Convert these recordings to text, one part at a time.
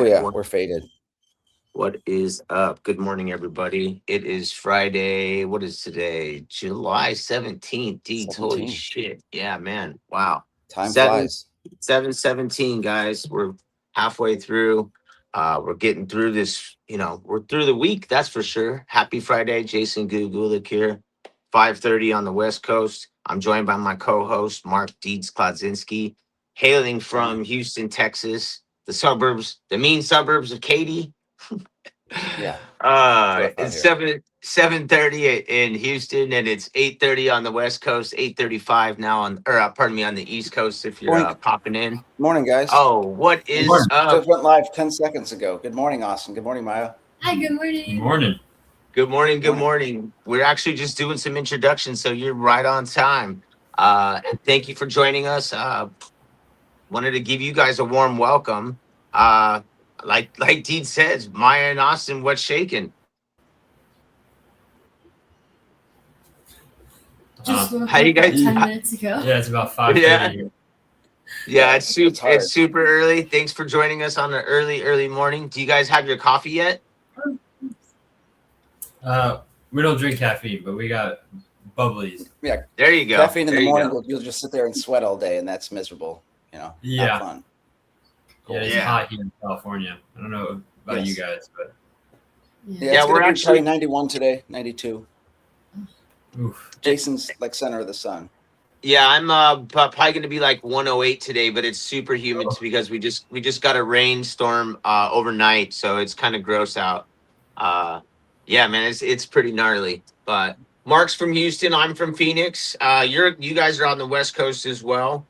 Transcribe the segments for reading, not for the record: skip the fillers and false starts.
Oh yeah, What we're faded. what is up? Good morning, everybody. It is Friday. What is today? July 17th. Deeds. Holy 17. shit. Yeah, man. Wow. Time 7 flies. 7:17, guys. We're halfway through. We're getting through this, we're through the week, that's for sure. Happy Friday, Jason Gugulik here. 5:30 on the West Coast. I'm joined by my co-host, Mark Deeds Klodzinski, hailing Morning. from Houston, Texas, the suburbs, the mean suburbs of Katy. Yeah, it's rough out It's here. 7:30 in Houston, and it's 8:30 on the West Coast. 8:35 now pardon me, on the East Coast. If you're Morning, popping in. morning, guys. Oh, what Good is morning. up? Just went live 10 seconds ago. Good morning, Austin. Good morning, Maya. Hi, good Good morning. morning. Good morning. Good Morning. morning. We're actually just doing some introductions, so you're right on time. Thank you for joining us. Wanted to give you guys a warm welcome. Uh, like Deed says, Maya and Austin, what's shaking? Just woke How you up about guys? 10 minutes ago. Yeah, it's about 5:30 Yeah. here. Yeah, Yeah, it's super. it's hard. It's super early. Thanks for joining us on an early morning. Do you guys have your coffee yet? We don't drink caffeine, but we got bubblies. Yeah, There you go. caffeine in There the you morning, go. you'll just sit there and sweat all day, and that's miserable. Not Yeah. fun. Yeah, it's Yeah. hot here in California. I don't know about you Yes. guys, but Yeah, Yeah, it's we're gonna be actually. probably 91 today, 92. oof. Jason's like center of the sun. Yeah, I'm probably going to be like 108 today, but it's super humid because we just got a rainstorm overnight, so it's kind of gross out. Uh, yeah, man, it's pretty gnarly. But Mark's from Houston, I'm from Phoenix. You guys are on the West Coast as well.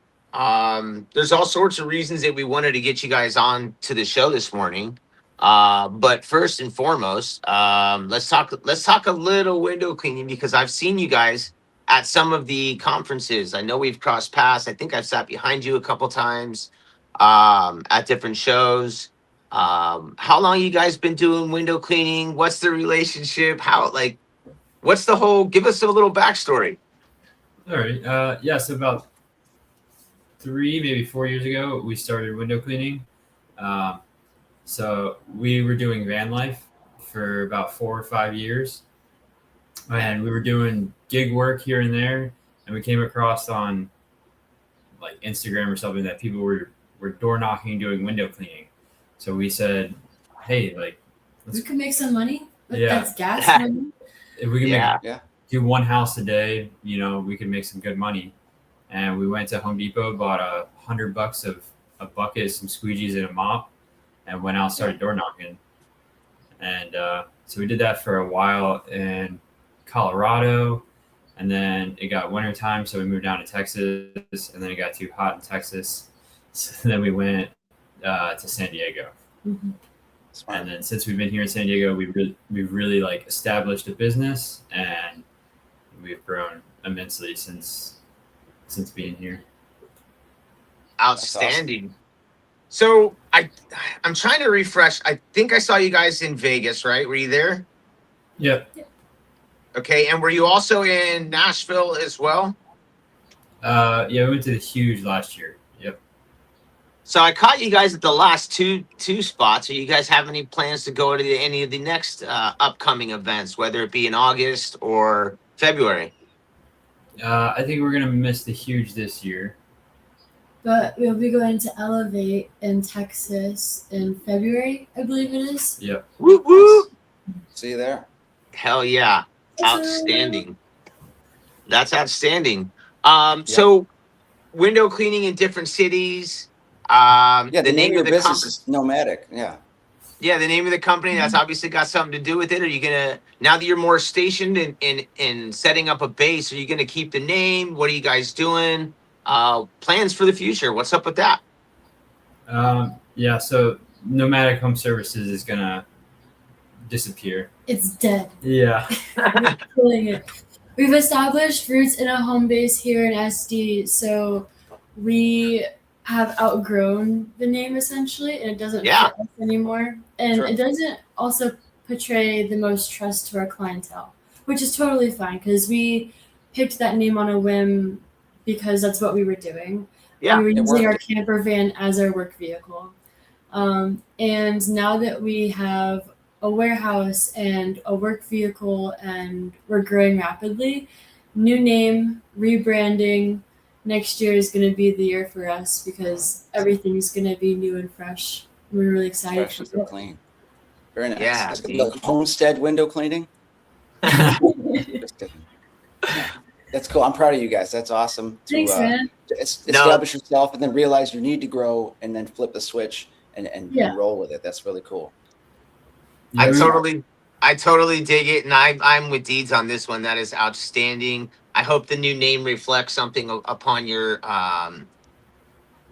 There's all sorts of reasons that we wanted to get you guys on to the show this morning. But first and foremost, let's talk a little window cleaning because I've seen you guys at some of the conferences. I know we've crossed paths. I think I've sat behind you a couple times at different shows. How long you guys been doing window cleaning? What's the relationship? What's the whole? Give us a little backstory. All right. Yeah, so about 3, maybe 4 years ago, we started window cleaning. Um, so we were doing van life for about 4 or 5 years, and we were doing gig work here and there, and we came across on like Instagram or something that people were door knocking, doing window cleaning. So we said, hey, like, We could make some money. Yeah. That's gas money. if we can Yeah. do one house a day, we could make some good money. And we went to Home Depot, bought $100 of a bucket, some squeegees, and a mop, and went out, started door knocking. And so we did that for a while in Colorado, and then it got wintertime, so we moved down to Texas, and then it got too hot in Texas, so then we went to San Diego. Mhm. Smart. And then since we've been here in San Diego, we've really like established a business, and we've grown immensely since being here. Outstanding. So I'm trying to refresh. I think I saw you guys in Vegas, right? Were you there? Yep. Okay, and were you also in Nashville as well? Yeah, we went to the Huge last year. Yep. So I caught you guys at the last two spots. Do you guys have any plans to go to any of the next upcoming events, whether it be in August or February? I think we're gonna miss the Huge this year. But we'll be going to Elevate in Texas in February, I believe it is. Yep. Woo woo! See you there. Hell yeah! Outstanding. That's outstanding. So window cleaning in different cities. Yeah, the The name name of your of the business company. is Nomadic. Yeah. Yeah, the name of the company. That's obviously got something to do with it. Are you gonna, now that you're more stationed in setting up a base? Are you gonna keep the name? What are you guys doing? Plans for the future? What's up with that? Yeah. So Nomadic Home Services is gonna disappear. It's dead. Yeah. We're killing it. We've established roots in a home base here in SD, so we have outgrown the name essentially, and it doesn't Yeah. fit us anymore. And Sure. it doesn't also portray the most trust to our clientele, which is totally fine because we picked that name on a whim because that's what we were doing. Yeah, We were it using our worked. camper van as our work vehicle. And now that we have a warehouse and a work vehicle and we're growing rapidly, new name, rebranding, next year is going to be the year for us because everything's going to be new and fresh. We're really excited. Fresh and clean. Very nice. Yeah, It's dude. like homestead window cleaning. Just kidding. Yeah. That's cool. I'm proud of you guys. That's awesome. Thanks, man. Establish yourself and then realize you need to grow and then flip the switch and roll with it. That's really cool. I totally dig it, and I'm with Deeds on this one. That is outstanding. I hope the new name reflects something upon your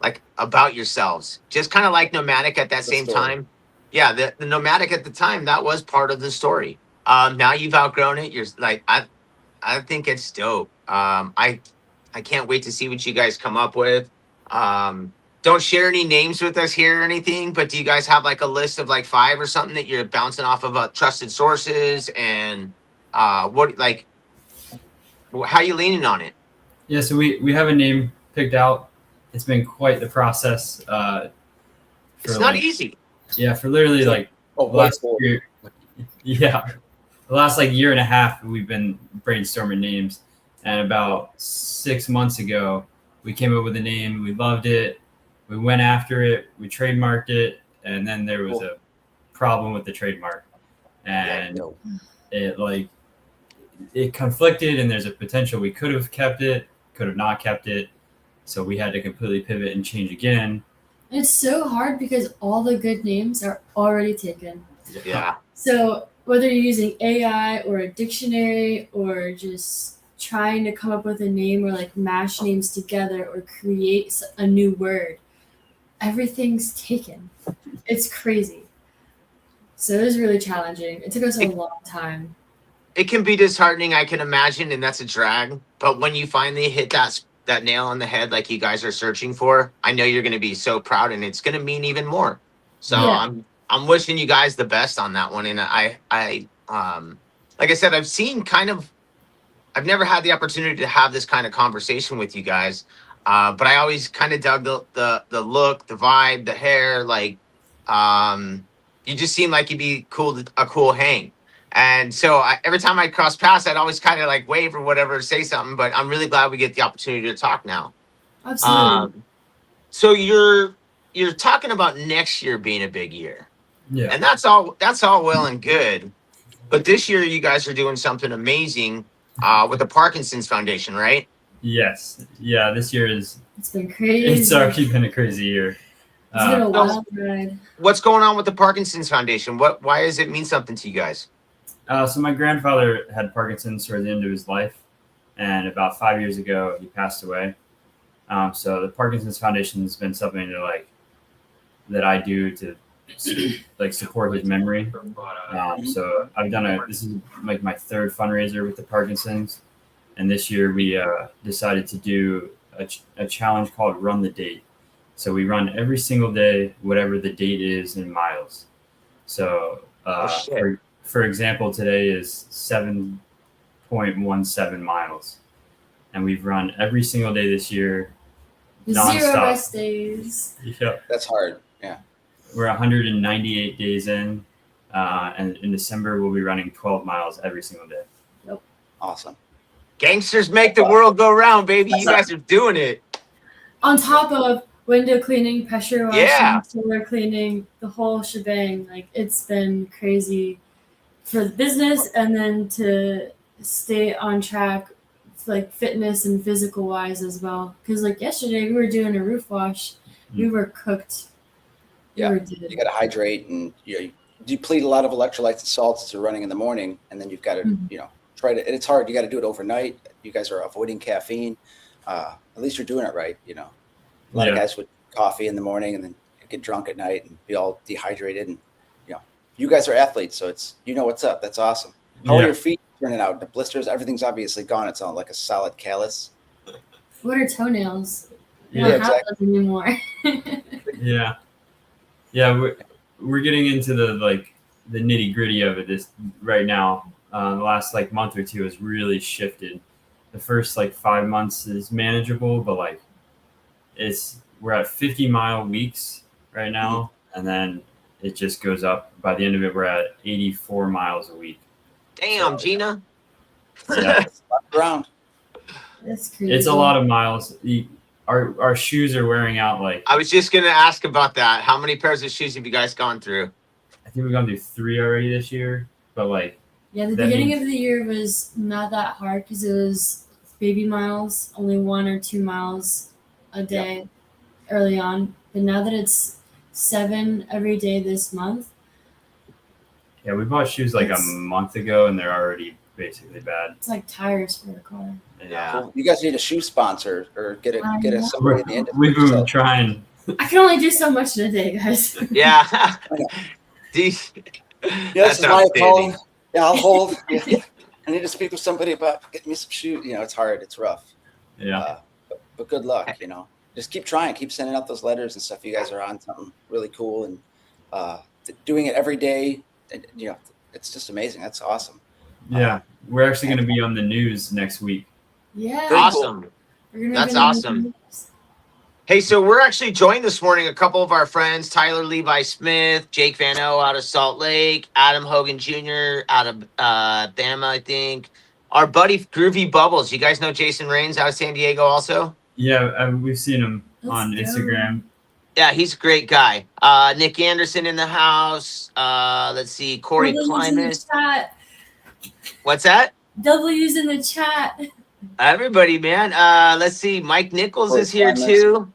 like about yourselves. Just kind of like Nomadic at that same story. time. Yeah, the Nomadic at the time, that was part of the story. Now you've outgrown it. You're like I think it's dope. I can't wait to see what you guys come up with. Don't share any names with us here or anything, but do you guys have like a list of like 5 or something that you're bouncing off of trusted sources, and what, like, how you leaning on it? Yeah, so we have a name picked out. It's been quite the process. It's not easy. Yeah, for literally like the last year. Yeah, the last like year and a half, we've been brainstorming names, and about 6 months ago, we came up with a name. We loved it. We went after it. We trademarked it, and then there was a problem with the trademark, and it conflicted. And there's a potential we could have kept it, could have not kept it. So we had to completely pivot and change again. It's so hard because all the good names are already taken. Yeah. So whether you're using AI or a dictionary or just trying to come up with a name or like mash names together or create a new word, everything's taken. It's crazy. So it was really challenging. It took us a long time. It can be disheartening, I can imagine, and that's a drag. But when you finally hit that nail on the head, like you guys are searching for, I know you're going to be so proud, and it's going to mean even more. So yeah. I'm wishing you guys the best on that one. And I like I said, I've never had the opportunity to have this kind of conversation with you guys. But I always kind of dug the look, the vibe, the hair. Like, you just seem like you'd be a cool hang. And so every time I cross paths, I'd always kind of like wave or whatever, say something. But I'm really glad we get the opportunity to talk now. Absolutely. So you're talking about next year being a big year. Yeah. And that's all well and good. But this year you guys are doing something amazing with the Parkinson's Foundation, right? Yes. Yeah, this year it's been crazy. It's already been a crazy year. It's been a wild ride. What's going on with the Parkinson's Foundation? Why does it mean something to you guys? So my grandfather had Parkinson's toward the end of his life, and about 5 years ago he passed away. So the Parkinson's Foundation has been something that I do to like support his memory. So I've done this is like my 3rd fundraiser with the Parkinson's, and this year we decided to do a challenge called Run the Date. So we run every single day, whatever the date is in miles. So for example, today is 7.17 miles, and we've run every single day this year, nonstop. 0 rest days. Yep. That's hard. Yeah. We're 198 days in, and in December we'll be running 12 miles every single day. Yep. Awesome. Gangsters make the world go round, baby. You guys are doing it. On top of window cleaning, pressure washing, Yeah. solar cleaning, the whole shebang. Like, it's been crazy for the business, and then to stay on track, like fitness and physical wise as well. Because like yesterday we were doing a roof wash, we were cooked. Yeah, you got to hydrate, and you deplete a lot of electrolytes and salts as you're running in the morning, and then you've got to try to. And it's hard. You got to do it overnight. You guys are avoiding caffeine. At least you're doing it right. A lot of guys would coffee in the morning and then get drunk at night and be all dehydrated. And you guys are athletes, so it's what's up. That's awesome. How are your feet turning out? The blisters, everything's obviously gone. It's all like a solid callus. What are toenails? Yeah, exactly. Anymore. Yeah, we're getting into the nitty gritty of it this right now. The last month or two has really shifted. The first 5 months is manageable, but we're at 50-mile weeks right now. and then it just goes up. By the end of it, we're at 84 miles a week. Damn, Gina. Yeah. Ground. That's crazy. It's a lot of miles. Our shoes are wearing out. Like, I was just gonna ask about that. How many pairs of shoes have you guys gone through? I think we've gone through 3 already this year, but like, Yeah, the that beginning means- of the year was not that hard because it was baby miles, only 1 or 2 miles a day early on. But now that it's 7 every day this month, yeah, we bought shoes like a It's- month ago, and they're already basically bad. it's like tires for a car. Yeah. Cool. You guys need a shoe sponsor or get I a know. somebody in the industry. We've been So, trying. I can only do so much in a day, guys. Yeah. this That's is my outstanding. calling. Yeah, I'll hold. Yeah. I need to speak with somebody about getting me some shoes. You know, it's hard. It's rough. Yeah. But good luck. You know, just keep trying. Keep sending out those letters and stuff. You guys are on something really cool and doing it every day. And, you know, it's just amazing. That's awesome. Yeah. We're actually going to be on the news next week. Yeah. Very Awesome. We're gonna That's be on the awesome. news. Hey, so we're actually joined this morning. A couple of our friends, Tyler Levi Smith, Jake Van O out of Salt Lake, Adam Hogan Jr. out of Bama, I think. Our buddy Groovy Bubbles. You guys know Jason Rains out of San Diego also? Yeah, we've seen him Let's on go. Instagram. Yeah, he's a great guy. Nick Anderson in the house. Let's see, Corey W's in the Klimas. chat. What's that? W's in the chat. Everybody, man. Let's see. Mike Nichols Corey is here Klimas. too.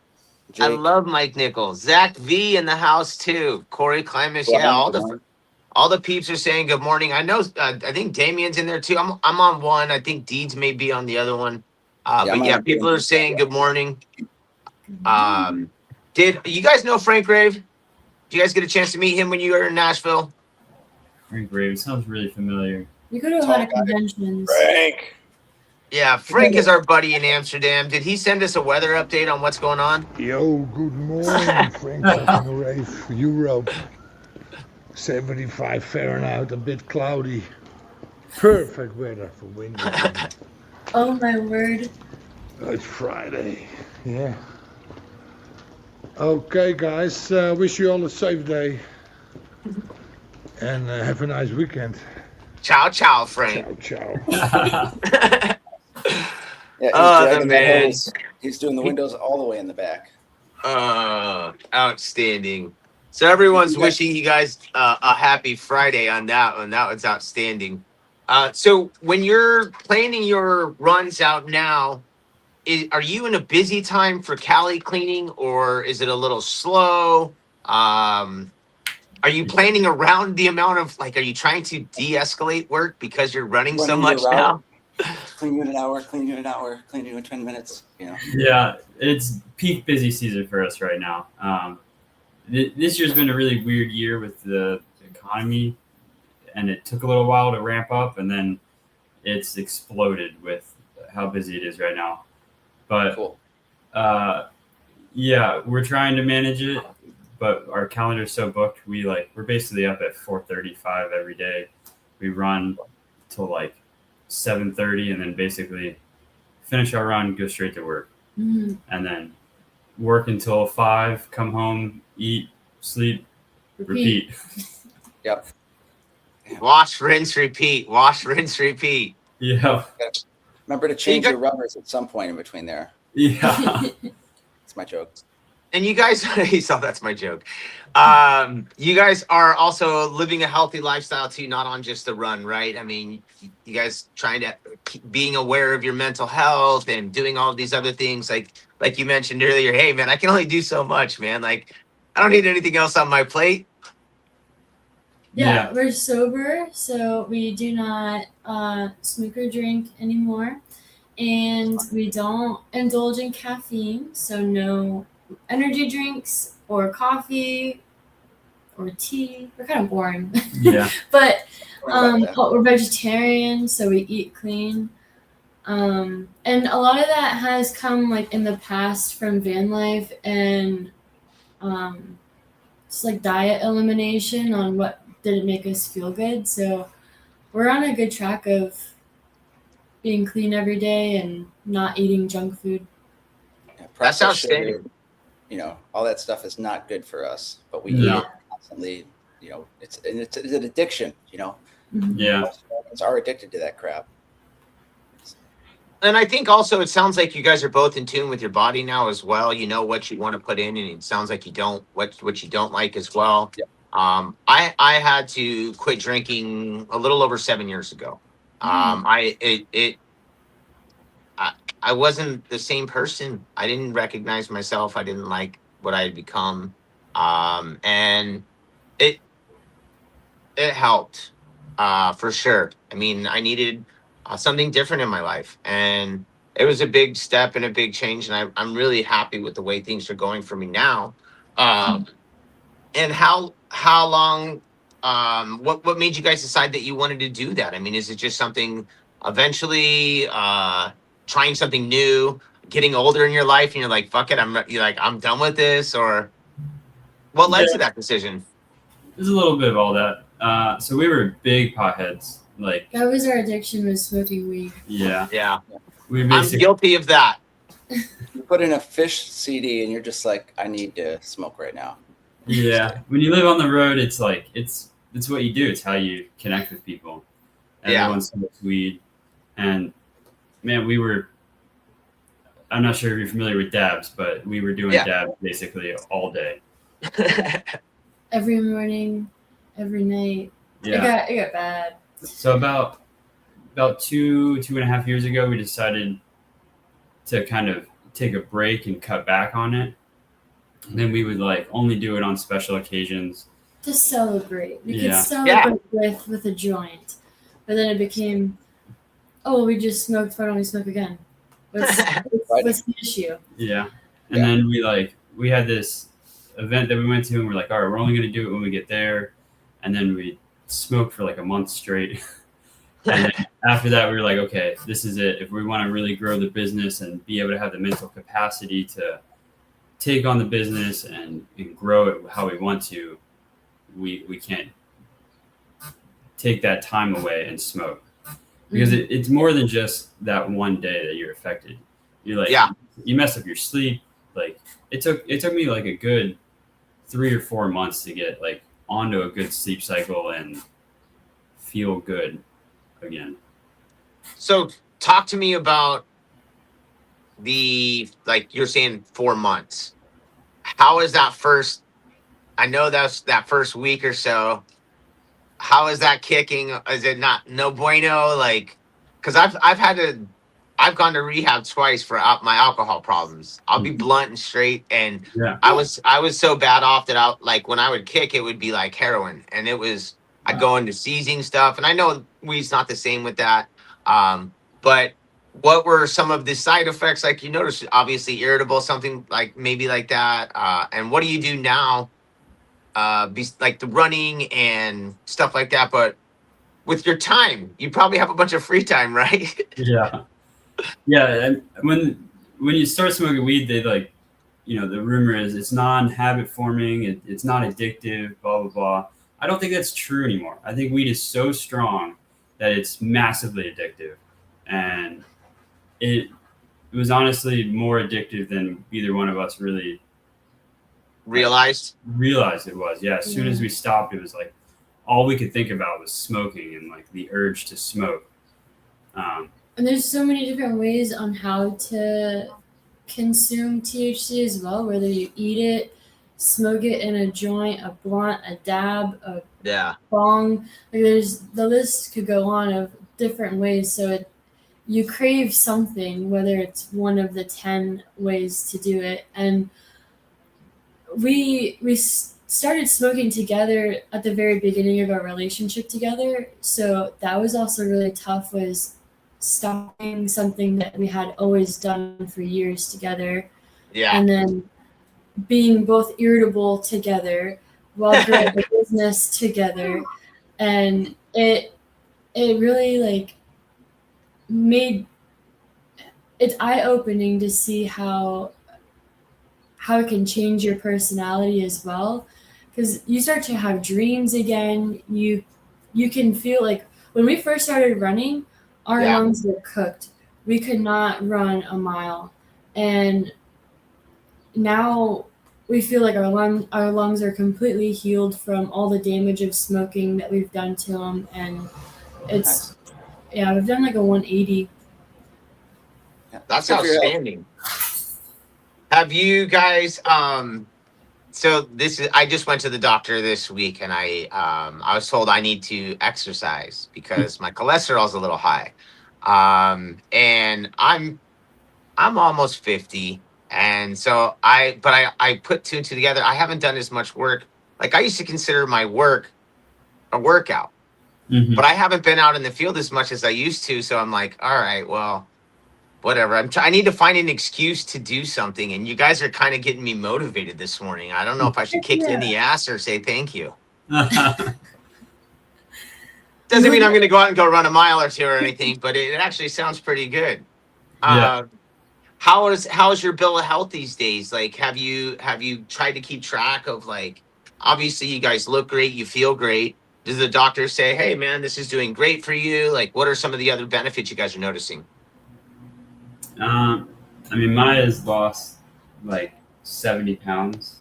I Jake, love Mike Nichols. Zach V in the house too. Corey Klimas. Yeah, all the peeps are saying good morning. I know. I think Damien's in there too. I'm on one. I think Deeds may be on the other one. I'm But yeah, on people two. are saying good morning. Did you guys know Frank Rave? Did you guys get a chance to meet him when you were in Nashville? Frank Rave sounds really familiar. We go to a lot of conventions. Frank. Yeah, Frank is our buddy in Amsterdam. Did he send us a weather update on what's going on? Yo, good morning, Frank fucking Rave, Europe. 75 Fahrenheit, a bit cloudy. Perfect weather for winter. Oh my word. It's Friday, yeah. Okay, guys, wish you all a safe day. And have a nice weekend. Ciao, ciao, Frank. Ciao, ciao. Yeah, he's Oh, the dragging that man. hose. He's doing the windows all the way in the back. Outstanding. So everyone's You guys- wishing you guys a happy Friday on that one. That was outstanding. So when you're planning your runs out now, are you in a busy time for Cali cleaning, or is it a little slow? Are you planning around the amount of, like, are you trying to de-escalate work because you're running so Running much your route. now? Clean you in an hour, clean you in an hour, clean you in 10 minutes. You know. Yeah, it's peak busy season for us right now. This year's been a really weird year with the economy, and it took a little while to ramp up, and then it's exploded with how busy it is right now. But Cool. yeah, we're trying to manage it, but our calendar's so booked. We're basically up at 4:35 every day. We run till like 7:30, and then basically finish our run, go straight to work, Mhm. and then work until 5, come home, eat, sleep, repeat. Yep. Wash, rinse, repeat. Wash, rinse, repeat. Yeah, Remember to change got- your rubbers at some point in between there. yeah. It's my joke. And you guys, he saw that's my joke. You guys are also living a healthy lifestyle too, not on just the run, right? I mean, you guys trying to keep being aware of your mental health and doing all of these other things, like you mentioned earlier. Hey, man, I can only do so much, man. Like, I don't need anything else on my plate. Yeah, we're sober, so we do not smoke or drink anymore. And we don't indulge in caffeine, so no energy drinks or coffee or tea. We're kind of boring. Yeah. But Sorry about that. we're vegetarian, so we eat clean. And a lot of that has come like in the past from van life and just like diet elimination on what did it make us feel good. So we're on a good track of being clean every day and not eating junk food. Yeah, That's processed outstanding. sugar. all that stuff is not good for us, but we No. eat it constantly. It's an addiction. Yeah. Most Americans are addicted to that crap. And I think also it sounds like you guys are both in tune with your body now as well. You know what you want to put in, and it sounds like you don't what you don't like as well. Yep. I had to quit drinking a little over 7 years ago. I wasn't the same person. I didn't recognize myself. I didn't like what I had become, and it helped for sure. I mean, I needed something different in my life, and it was a big step and a big change. And I'm really happy with the way things are going for me now. And how long? What made you guys decide that you wanted to do that? I mean, is it just something eventually trying something new, getting older in your life, and you're like, fuck it, I'm done with this, or what led to that decision? There's a little bit of all that. So we were big potheads. Like, That was our addiction, was smoking weed. yeah, Yeah, we I'm basically guilty of that. You put in a Fish CD and you're just like, I need to smoke right now. yeah. When you live on the road, it's like it's what you do. It's how you connect with people. Yeah. Everyone smokes weed, and man, we were. I'm not sure if you're familiar with dabs, but we were doing dabs basically all day. Every morning, every night. Yeah. It got bad. So about 2.5 years ago, we decided to kind of take a break and cut back on it. And then we would like only do it on special occasions. To celebrate. We could Yeah. celebrate with a joint. But then it became, we just smoked, why don't we smoke again? What's the issue? Yeah. And then we had this event that we went to, and we're like, all right, we're only going to do it when we get there. And then we smoked for like a month straight. And then after that, we were like, okay, this is it. If we want to really grow the business and be able to have the mental capacity to take on the business and grow it how we want to, we can't take that time away and smoke. Because it's more than just that one day that you're affected. You're like, you mess up your sleep. Like it took me like a good 3 or 4 months to get like onto a good sleep cycle and feel good again. So talk to me about like you're saying 4 months. How is that first? I know that's that first week or so. How is that kicking? Is it not no bueno? Like, because I've gone to rehab twice for my alcohol problems. I'll be blunt and straight, and I was so bad off that when I would kick, it would be like heroin, and I'd go into seizing stuff, and I know weed's not the same with that. But what were some of the side effects? Like you noticed, obviously irritable, something like maybe like that. And what do you do now? Like the running and stuff like that, but with your time, you probably have a bunch of free time, right? Yeah. And when you start smoking weed, they the rumor is it's non-habit forming, it's not addictive, blah, blah, blah. I don't think that's true anymore. I think weed is so strong that it's massively addictive. And it was honestly more addictive than either one of us really realized it was. Yeah, as soon as we stopped, it was like all we could think about was smoking and like the urge to smoke. And there's so many different ways on how to consume THC as well, whether you eat it, smoke it in a joint, a blunt, a dab, a bong. Like the list could go on of different ways. So you crave something, whether it's one of the 10 ways to do it. And we started smoking together at the very beginning of our relationship together. So that was also really tough, was stopping something that we had always done for years together. Yeah. And then being both irritable together while growing the business together. And it really made it's eye-opening to see how it can change your personality as well, because you start to have dreams again. You can feel like when we first started running, our lungs were cooked. We could not run a mile, and now we feel like our lungs are completely healed from all the damage of smoking that we've done to them, and it's we've done like a 180. Yeah. That's Good for your health. outstanding. Have you guys so this is I just went to the doctor this week and I was told I need to exercise because my cholesterol's a little high. And I'm almost 50, and so I put two and two together. I haven't done as much work. Like I used to consider my work a workout, but I haven't been out in the field as much as I used to, so I'm like, all right, well, whatever. I need to find an excuse to do something, and you guys are kind of getting me motivated this morning. I don't know if I should kick you in the ass or say thank you. Doesn't mean I'm going to go out and go run a mile or two or anything, but it actually sounds pretty good. Yeah. How is your bill of health these days? Like, have you tried to keep track of, like, obviously you guys look great, you feel great. Does the doctor say, hey man, this is doing great for you? Like, what are some of the other benefits you guys are noticing? I mean, Maya's lost like 70 pounds.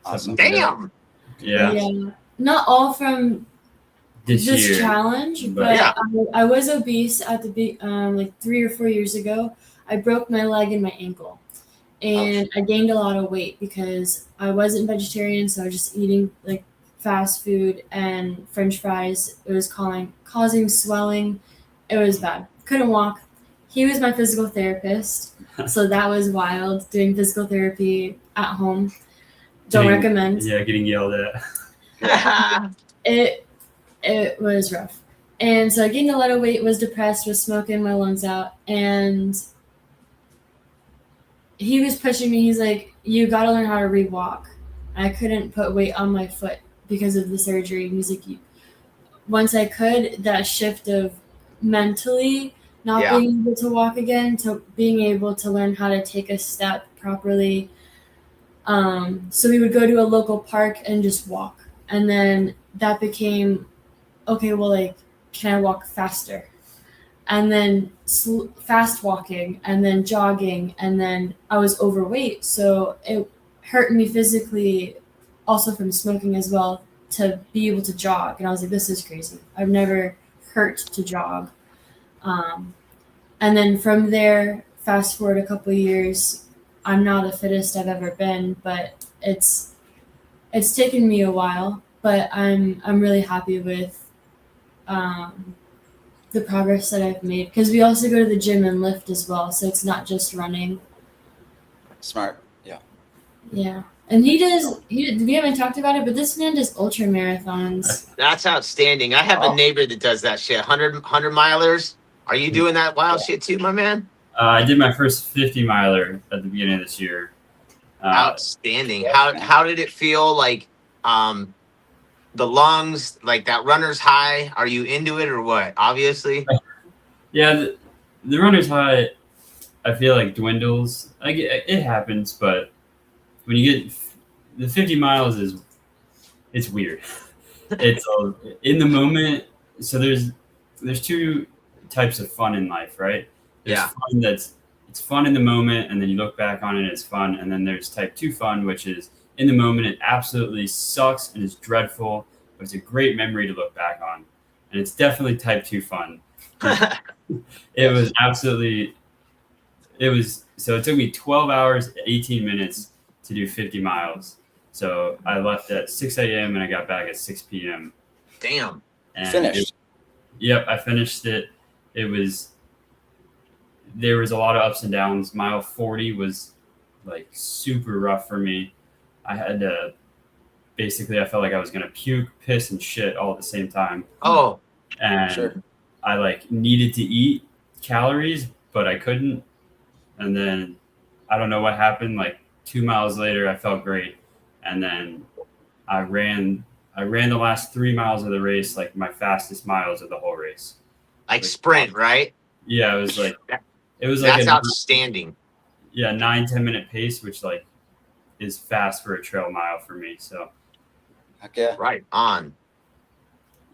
Awesome. Damn. Yeah. Not all from This year. challenge, but Yeah. I was obese at the like 3 or 4 years ago. I broke my leg and my ankle, and I gained a lot of weight because I wasn't vegetarian, so I was just eating like fast food and French fries. It was causing swelling. It was bad. Couldn't walk. He was my physical therapist, so that was wild. Doing physical therapy at home. Don't recommend. Yeah, getting yelled at. It was rough. And so I gained a lot of weight, was depressed, was smoking my lungs out, and he was pushing me. He's like, you got to learn how to re-walk. I couldn't put weight on my foot because of the surgery. He's like, once I could, that shift of mentally not being able to walk again to being able to learn how to take a step properly. So we would go to a local park and just walk. And then that became, okay, well, like, can I walk faster? And then fast walking, and then jogging, and then I was overweight. So it hurt me physically, also from smoking as well, to be able to jog. And I was like, this is crazy. I've never hurt to jog. And then from there, fast forward a couple of years, I'm not the fittest I've ever been, but it's taken me a while, but I'm really happy with the progress that I've made, because we also go to the gym and lift as well, so it's not just running. Smart. Yeah. And we haven't talked about it, but this man does ultra marathons. That's outstanding. I have a neighbor that does that shit. 100 milers. Are you doing that wild shit too, my man? I did my first 50 miler at the beginning of this year. Outstanding. How did it feel? Like, the lungs, like that runner's high. Are you into it or what? Obviously. Yeah, the runner's high, I feel like dwindles. Like it happens, but when you get the 50 miles it's weird. It's in the moment. So there's two types of fun in life, right? There's fun it's fun in the moment, and then you look back on it, it's fun. And then there's type 2 fun, which is in the moment, it absolutely sucks and is dreadful, but it's a great memory to look back on. And it's definitely type 2 fun. So it took me 12 hours, 18 minutes to do 50 miles. So I left at 6 a.m. and I got back at 6 p.m. Damn. And Finished. Yep, I finished it. There was a lot of ups and downs. Mile 40 was like super rough for me. I had to I felt like I was going to puke, piss, and shit all at the same time. Oh, and sure. I like needed to eat calories, but I couldn't. And then I don't know what happened. Like 2 miles later, I felt great. And then I ran the last 3 miles of the race, like my fastest miles of the whole race. like sprint, right? Yeah, it was like That's outstanding. Yeah, 9-10 minute pace, which like is fast for a trail mile for me. So Heck yeah. Right on.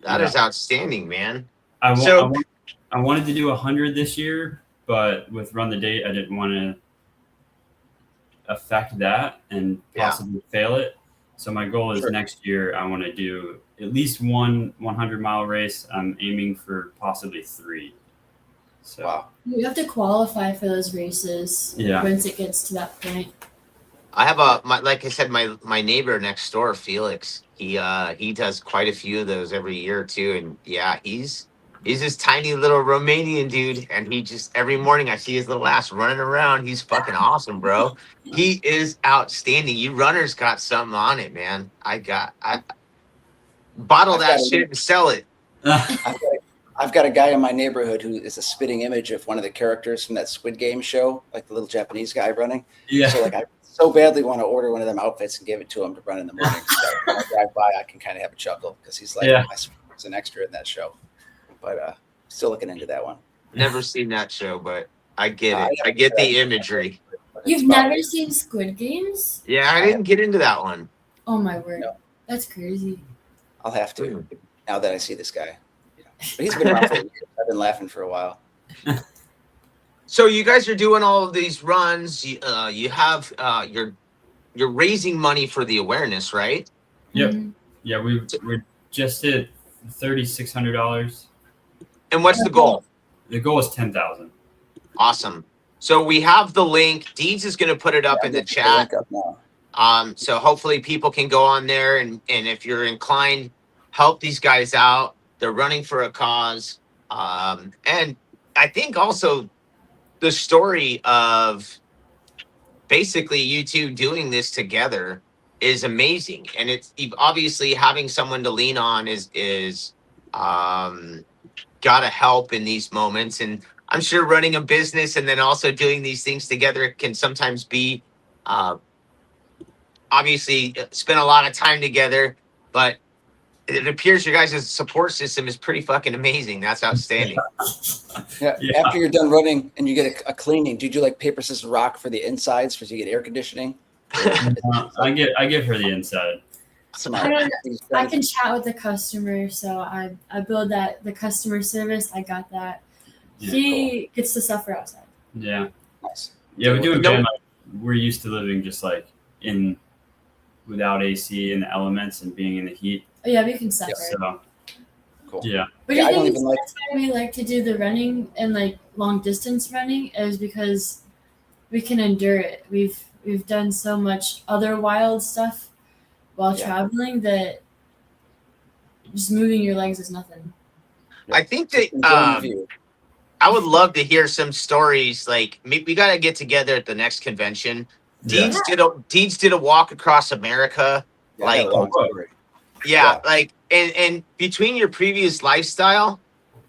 That is outstanding, man. I wanted to do 100 this year, but with Run the Date, I didn't want affect that and possibly fail it. So my goal is Sure. next year I want to do at least one 100-mile race. I'm aiming for possibly 3. So Wow. You have to qualify for those races once it gets to that point. I have like I said, my neighbor next door, Felix. He does quite a few of those every year too, and yeah, he's this tiny little Romanian dude, and he just every morning I see his little ass running around. He's fucking awesome, bro. He is outstanding. You runners got something on it, man. I bottle that shit and sell it. I've got a guy in my neighborhood who is a spitting image of one of the characters from that Squid Game show, like the little Japanese guy running. Yeah. So like I so badly want to order one of them outfits and give it to him to run in the morning. So when I drive by, I can kind of have a chuckle because he's like, I swear he's an extra in that show. But still looking into that one. Never seen that show, but I get it. I get the imagery. You've never seen Squid Games? Yeah, I didn't get into that one. Oh my word. No. That's crazy. I'll have to now that I see this guy. But he's been around for years. I've been laughing for a while. So you guys are doing all of these runs. You have you're raising money for the awareness, right? Yep. Mhm. Yeah, we're just at $3,600. And what's the goal? The goal is 10,000. Awesome. So we have the link. Deeds is going to put it up in the chat. So hopefully people can go on there and if you're inclined, help these guys out. They're running for a cause. And I think also the story of basically you two doing this together is amazing. And it's obviously having someone to lean on is gotta help in these moments. And I'm sure running a business and then also doing these things together can sometimes be obviously spend a lot of time together, but it appears your guys' support system is pretty fucking amazing. That's outstanding. Yeah. After you're done running and you get a cleaning, do you do like paper, scissors, rock for the insides because you get air conditioning? I give her the inside. I can chat with the customer, so I build the customer service. I got that. Yeah, He gets to suffer outside. Yeah. Nice. Yeah, we do a van life. We're used to living just like without AC in the elements and being in the heat. Oh, yeah, we can suffer. So, Cool. yeah. But Yeah, I I don't think even like- that's why we like to do the running and like long distance running is because we can endure it. We've done so much other wild stuff while traveling that just moving your legs is nothing. I think that Enjoying the view. I would love to hear some stories. Like we got to get together at the next convention. Yeah. Deeds did a walk across America. Yeah, like, I got a long story. Yeah, like and between your previous lifestyle,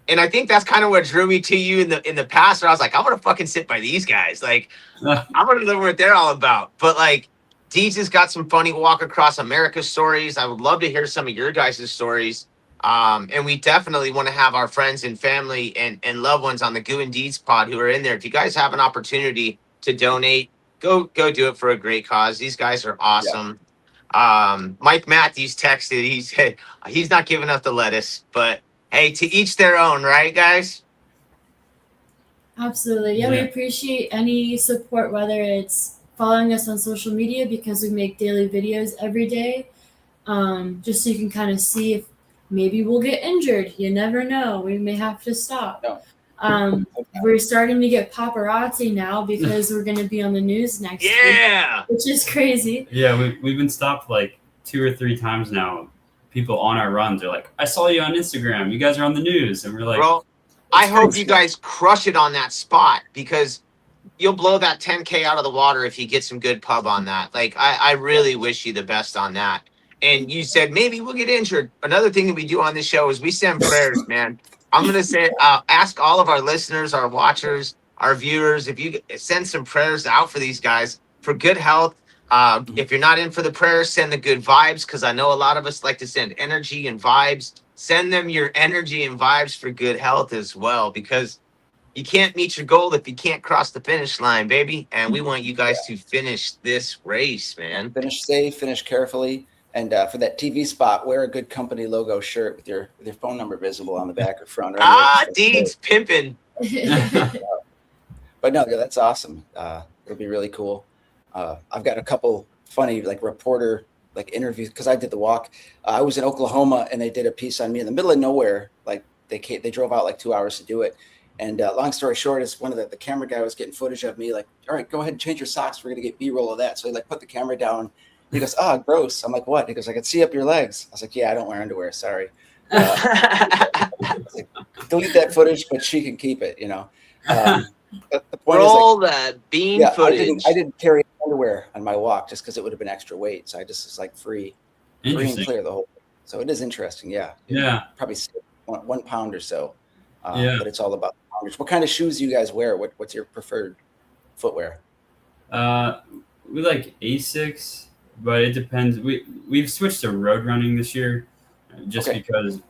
and I think that's kind of what drew me to you in the past. Where I was like, I want to fucking sit by these guys. Like, I want to know what they're all about. But like, Deeds has got some funny walk across America stories. I would love to hear some of your guys' stories. And we definitely want to have our friends and family and loved ones on the Goo and Deeds pod who are in there. If you guys have an opportunity to donate, go do it for a great cause. These guys are awesome. Mike Matthews texted. He said he's not giving up the lettuce, but hey, to each their own, right, guys? Absolutely. Yeah, we appreciate any support, whether it's following us on social media because we make daily videos every day, just so you can kind of see if maybe we'll get injured. You never know. We may have to stop. No. We're starting to get paparazzi now because we're going to be on the news next week, which is crazy. Yeah, we've been stopped like 2 or 3 times now. People on our runs are like, I saw you on Instagram. You guys are on the news. And we're like, Bro, I hope you guys crush it on that spot because you'll blow that 10K out of the water if you get some good pub on that. Like, I really wish you the best on that. And you said maybe we'll get injured. Another thing that we do on this show is we send prayers, man. I'm going to say, ask all of our listeners, our watchers, our viewers, if you send some prayers out for these guys for good health. If you're not in for the prayers, send the good vibes because I know a lot of us like to send energy and vibes. Send them your energy and vibes for good health as well because you can't meet your goal if you can't cross the finish line, baby. And we want you guys to finish this race, man. Finish safe, finish carefully. And for that TV spot, wear a good company logo shirt with your phone number visible on the back or front. Deeds pimping. But no, that's awesome. It'll be really cool. I've got a couple funny like reporter like interviews because I did the walk. I was in Oklahoma and they did a piece on me in the middle of nowhere. Like they drove out like 2 hours to do it. And long story short is one of the camera guy was getting footage of me like, all right, go ahead and change your socks. We're going to get B-roll of that. So he like put the camera down. He goes, gross. I'm like, what? He goes, I can see up your legs. I was like, yeah, I don't wear underwear. Sorry. Like, delete that footage, but she can keep it, But the point Roll is that bean footage. I didn't carry underwear on my walk just because it would have been extra weight. So I just was like free and clear the whole thing. So it is interesting. Yeah. Yeah. Probably 1 pound or so. Yeah. But it's all about poundage. What kind of shoes do you guys wear? What's your preferred footwear? We like Asics, but it depends. We've switched to road running this year just because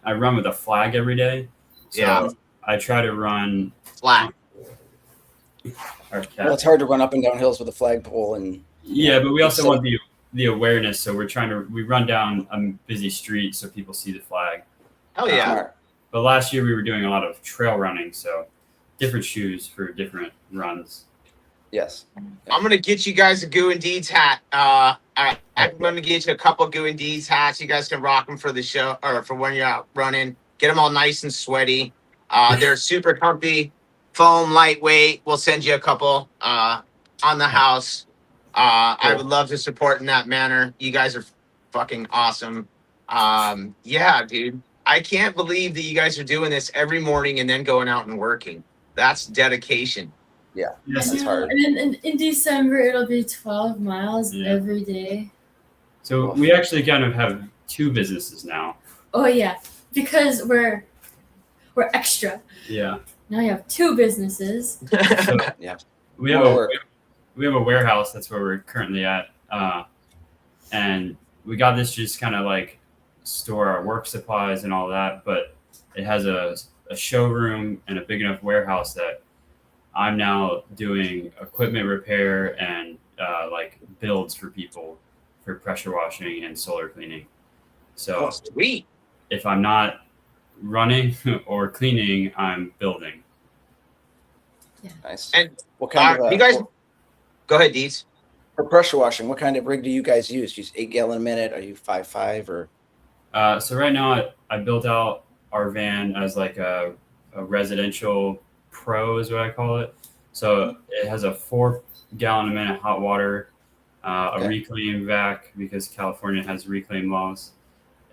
I run with a flag every day. So I try to run flat. Well, it's hard to run up and down hills with a flagpole and but we also want the awareness. So we run down a busy street so people see the flag. Oh yeah. But last year we were doing a lot of trail running, so different shoes for different runs. Yes. I'm gonna get you guys a Goo and Deeds hat. I'm gonna get you a couple Goo and Deeds hats. You guys can rock them for the show or for when you're out running. Get them all nice and sweaty. They're super comfy, foam, lightweight. We'll send you a couple on the house. I would love to support in that manner. You guys are fucking awesome. Yeah, dude. I can't believe that you guys are doing this every morning and then going out and working. That's dedication. Yeah, that's hard. And in December, it'll be 12 miles every day. So we actually kind of have 2 businesses now. Oh yeah, because we're extra. Yeah. Now you have 2 businesses. So yeah. We have a warehouse. That's where we're currently at, and we got this just kind of like store our work supplies and all that. But it has a showroom and a big enough warehouse that I'm now doing equipment repair and like builds for people for pressure washing and solar cleaning. So sweet. If I'm not running or cleaning, I'm building. Yeah. Nice. And what kind of you guys go ahead, Deeds. For pressure washing, what kind of rig do you guys use? Use 8 gallon a minute? Are you 5.5 or? So right now I built out our van as like a residential pro is what I call it. So it has a 4 gallon a minute hot water, a reclaim vac because California has reclaim laws.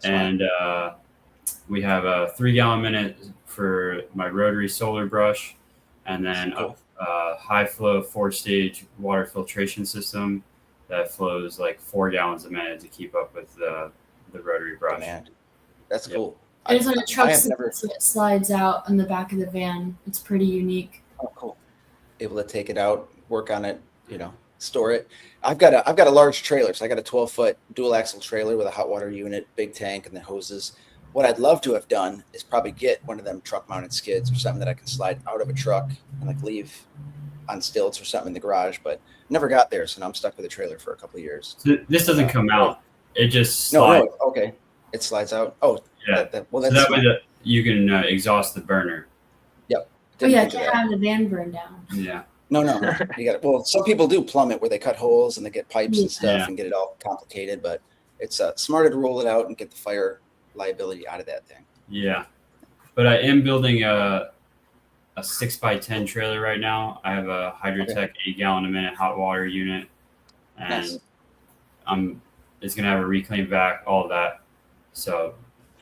And we have a 3 gallon a minute for my rotary solar brush, and then a high flow 4-stage water filtration system that flows like 4 gallons a minute to keep up with the rotary brush. Man, that's cool. And it's on a truck so it slides out on the back of the van. It's pretty unique. Oh, cool. Able to take it out, work on it, store it. I've got a large trailer. So I got a 12-foot dual axle trailer with a hot water unit, big tank, and then hoses. What I'd love to have done is probably get one of them truck mounted skids or something that I can slide out of a truck and like leave on stilts or something in the garage, but never got there. So now I'm stuck with a trailer for a couple of years. So this doesn't come out. It just slides. No, okay. It slides out. Oh, yeah. That's so that way that you can exhaust the burner. Yep. Oh yeah, to have the van burn down. Yeah. No. You got it. Well, some people do plumb it where they cut holes and they get pipes and stuff and get it all complicated, but it's smarter to roll it out and get the fire liability out of that thing. Yeah. But I am building a 6x10 trailer right now. I have a Hydrotech 8 gallon a minute hot water unit, and it's gonna have a reclaim vac, all of that. So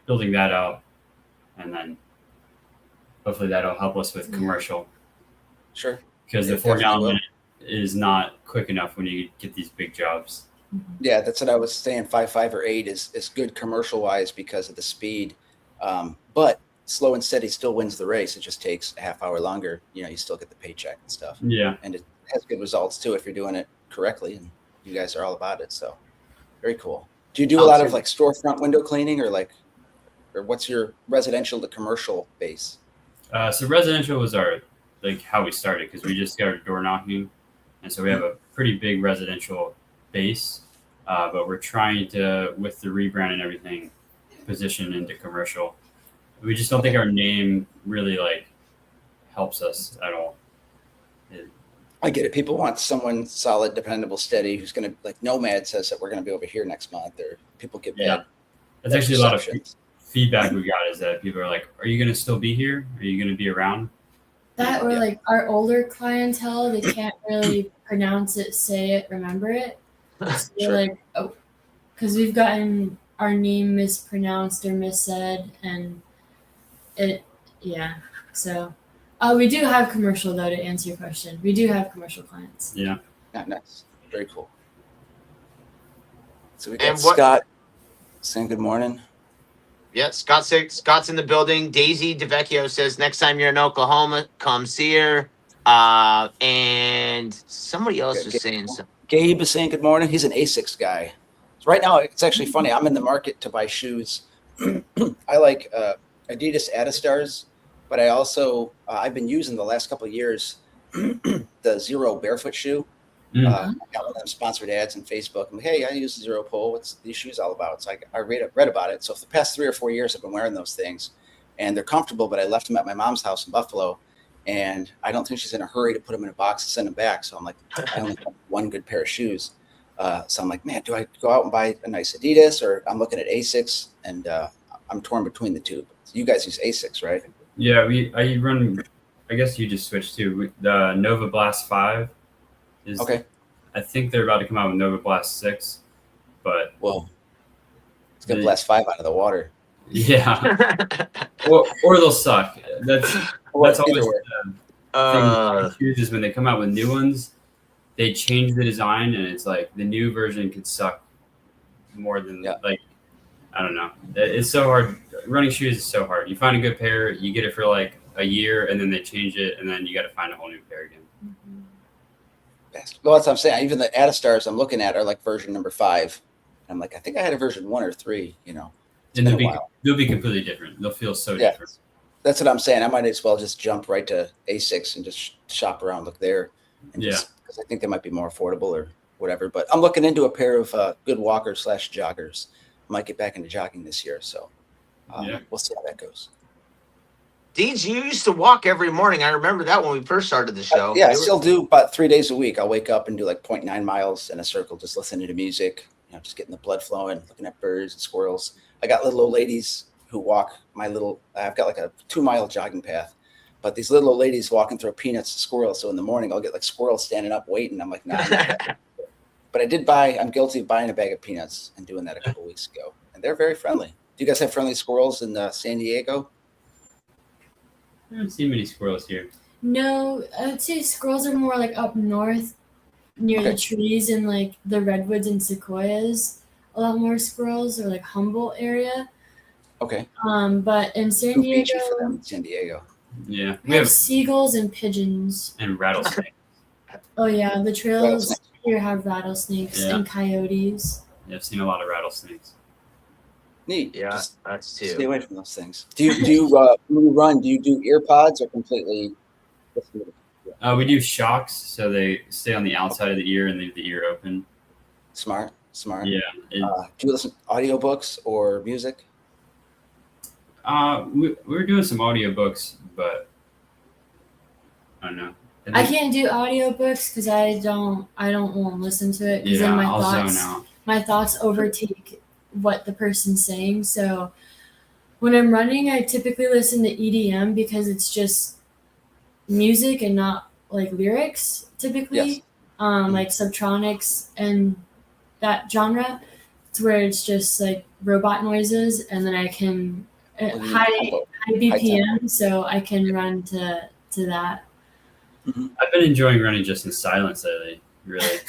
building that out, and then hopefully that'll help us with commercial. Sure. Because the 4 gallon minute is not quick enough when you get these big jobs. Yeah, that's what I was saying. 5.5 or 8 is good commercial wise because of the speed. But slow and steady still wins the race. It just takes a half hour longer. You still get the paycheck and stuff. Yeah. And it has good results too if you're doing it correctly, and you guys are all about it. So very cool. Do you do a lot of like storefront window cleaning or what's your residential to commercial base? So residential was how we started, because we just started door knocking, and so we have a pretty big residential base, but we're trying to, with the rebrand and everything, position into commercial. We just don't think our name really helps us at all. I get it. People want someone solid, dependable, steady, who's going to, like Nomad says that we're going to be over here next month, or people get bad. That's actually a lot of perceptions. feedback we got is that people are like, "Are you going to still be here? Are you going to be around?" That or like our older clientele, they can't really pronounce it, say it, remember it. So Sure. like, oh, because we've gotten our name mispronounced or missaid, and it, yeah. So, we do have commercial though. To answer your question, we do have commercial clients. Yeah. Nice. Very cool. So we And got what- Scott saying good morning. Yeah, Scott's in the building. Daisy DeVecchio says next time you're in Oklahoma, come see her. And somebody else was saying something. Gabe is saying good morning. He's an ASICS guy. So right now, it's actually funny. I'm in the market to buy shoes. I like Adidas Adistars, but I also I've been using the last couple of years the Zero barefoot shoe. I got one of them sponsored ads on Facebook. I'm like, hey, I use the Zero Pole. What's these shoes all about? So I read about it. So for the past 3 or 4 years, I've been wearing those things, and they're comfortable. But I left them at my mom's house in Buffalo, and I don't think she's in a hurry to put them in a box and send them back. So I'm like, I only have one good pair of shoes. So I'm like, man, do I go out and buy a nice Adidas, or I'm looking at Asics, and I'm torn between the two. You guys use Asics, right? Yeah, I run. I guess you just switched to the Nova Blast 5. Okay. I think they're about to come out with Nova Blast 6, but Well, it's gonna blast 5 out of the water. yeah, or they'll suck. That's always the thing with shoes is when they come out with new ones, they change the design, and it's like the new version could suck more than like I don't know. It's so hard. Running shoes is so hard. You find a good pair, you get it for like a year, and then they change it, and then you got to find a whole new pair again. Well, that's what I'm saying. Even the Adistars I'm looking at are like version number 5. I'm like, I think I had a version 1 or 3. You know, And they'll be completely different. They'll feel so different. That's what I'm saying. I might as well just jump right to Asics and just shop around, look there, and just because I think they might be more affordable or whatever. But I'm looking into a pair of good walkers / joggers. I might get back into jogging this year, so we'll see how that goes. Deej, you used to walk every morning. I remember that when we first started the show. I still do about 3 days a week. I'll wake up and do like 0.9 miles in a circle, just listening to music, just getting the blood flowing, looking at birds and squirrels. I got little old ladies who walk I've got like a 2-mile jogging path, but these little old ladies walking through peanuts and squirrels. So in the morning, I'll get like squirrels standing up waiting. I'm like, nah. But I'm guilty of buying a bag of peanuts and doing that a couple weeks ago. And they're very friendly. Do you guys have friendly squirrels in San Diego? I haven't seen many squirrels here. No, I would say squirrels are more like up north near the trees and like the redwoods and sequoias. A lot more squirrels, or like Humboldt area. Okay. But in San Too Diego, beachy for them in San Diego. Yeah, we have seagulls and pigeons. And rattlesnakes. Oh yeah, the trails here have rattlesnakes and coyotes. Yeah, I've seen a lot of rattlesnakes. Neat. Yeah, Just that's too. stay away from those things. Do you when you run? Do you do ear pods or completely? We do shocks, so they stay on the outside of the ear and leave the ear open. Smart. Yeah. Do you listen to audiobooks or music? We're doing some audiobooks, but I don't know. I can't do audiobooks because I don't want to listen to it because then I'll zone out. My thoughts overtake what the person's saying. So when I'm running, I typically listen to EDM because it's just music and not like lyrics typically. Like Subtronics and that genre. It's where it's just like robot noises, and then I can high BPM, so I can run to that. I've been enjoying running just in silence lately. Really,